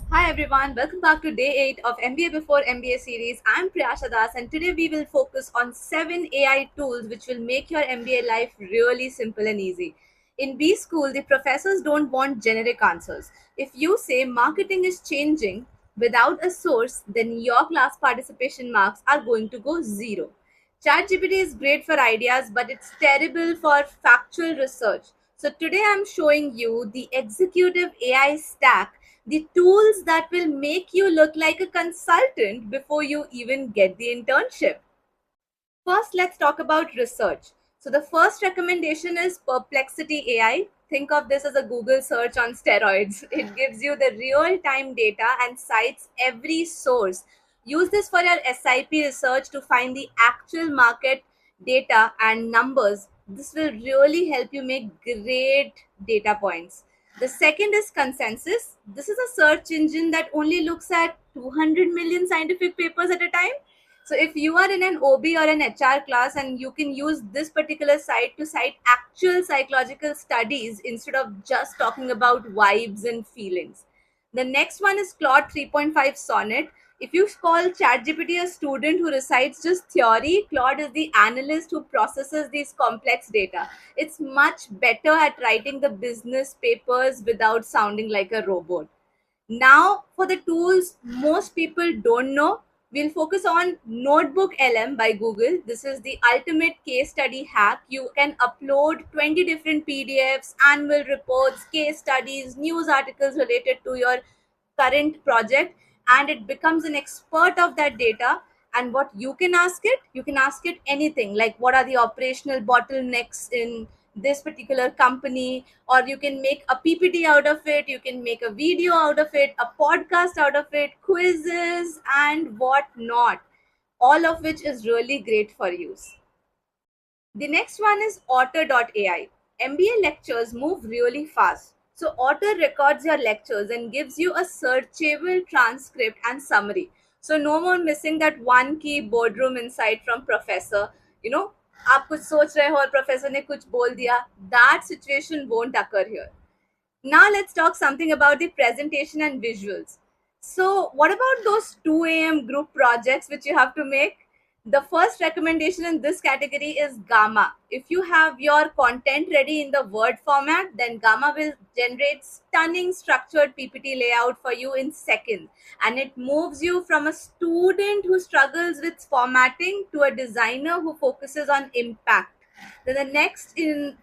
Hi everyone, welcome back to day 8 of MBA Before MBA series. I'm Priyasha Das and today we will focus on 7 AI tools which will make your MBA life really simple and easy. In B school, the professors don't want generic answers. If you say marketing is changing without a source, then your class participation marks are going to go zero. ChatGPT is great for ideas, but it's terrible for factual research. So today I'm showing you the executive AI stack, the tools that will make you look like a consultant before you even get the internship. First, let's talk about research. So, the first recommendation is Perplexity AI. Think of this as a Google search on steroids. It gives you the real time data and cites every source. Use this for your SIP research to find the actual market data and numbers. This will really help you make great data points. The second is Consensus. This is a search engine that only looks at 200 million scientific papers at a time. So if you are in an OB or an HR class and you can use this particular site to cite actual psychological studies instead of just talking about vibes and feelings. The next one is Claude 3.5 Sonnet. If you call ChatGPT a student who recites just theory, Claude is the analyst who processes these complex data. It's much better at writing the business papers without sounding like a robot. Now, for the tools most people don't know, we'll focus on Notebook LM by Google. This is the ultimate case study hack. You can upload 20 different PDFs, annual reports, case studies, news articles related to your current project, and it becomes an expert of that data. And what you can ask it anything like what are the operational bottlenecks in this particular company, or you can make a PPT out of it, you can make a video out of it, a podcast out of it, quizzes and what not, all of which is really great for use. The next one is Otter.ai. MBA lectures move really fast. So Otter records your lectures and gives you a searchable transcript and summary. So no more missing that one key boardroom insight from professor. You know, आप कुछ सोच रहे हो और professor ने कुछ बोल दिया. That situation won't occur here. Now let's talk something about the presentation and visuals. So what about those 2 a.m. group projects which you have to make? The first recommendation in this category is Gamma. If you have your content ready in the Word format, then Gamma will generate stunning structured PPT layout for you in seconds. And it moves you from a student who struggles with formatting to a designer who focuses on impact. Then the next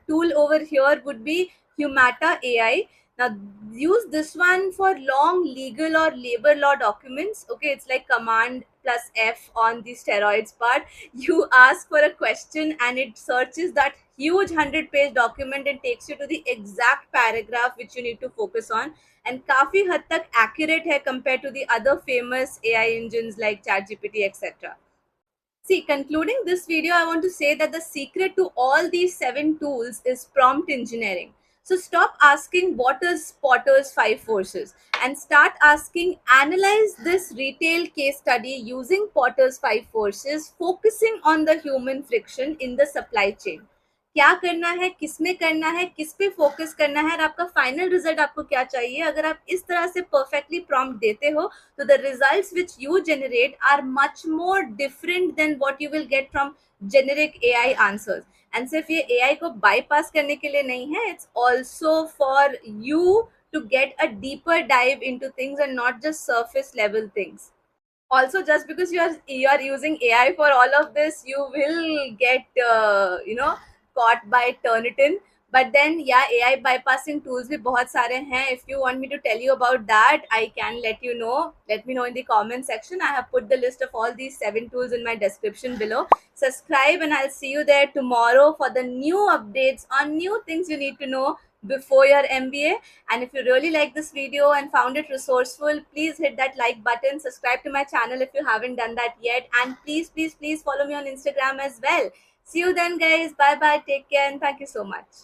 tool over here would be Humata AI. Now, use this one for long legal or labor law documents. Okay, it's like command plus F on the steroids part. You ask for a question and it searches that huge 100-page document and takes you to the exact paragraph which you need to focus on. And काफी हद तक accurate है compared to the other famous AI engines like ChatGPT, etc. See, concluding this video, I want to say that the secret to all these 7 tools is prompt engineering. So stop asking what is Potter's 5 forces and start asking, analyze this retail case study using Potter's 5 forces, focusing on the human friction in the supply chain. क्या करना है, किसमें करना है, किस पे focus करना है और आपका फाइनल रिजल्ट आपको क्या चाहिए. अगर आप इस तरह से परफेक्टली प्रॉम्प्ट देते हो तो the results which you generate are much more different than what you will get from generic AI answers. And सिर्फ ये एआई को बाईपास करने के लिए नहीं है, it's also for you to get a deeper dive into things and not just surface level things. Also, just because you are using AI for all of this, you will get caught by Turnitin. But then yeah, AI bypassing tools भी बहुत सारे हैं. If you want me to tell you about that, I can let you know. Let me know in the comment section. I have put the list of all these 7 tools in my description below. Subscribe and I'll see you there tomorrow for the new updates on new things you need to know before your MBA. And if you really like this video and found it resourceful, please hit that like button, subscribe to my channel if you haven't done that yet, and please follow me on Instagram as well. See you then guys. Bye bye, take care, and thank you so much.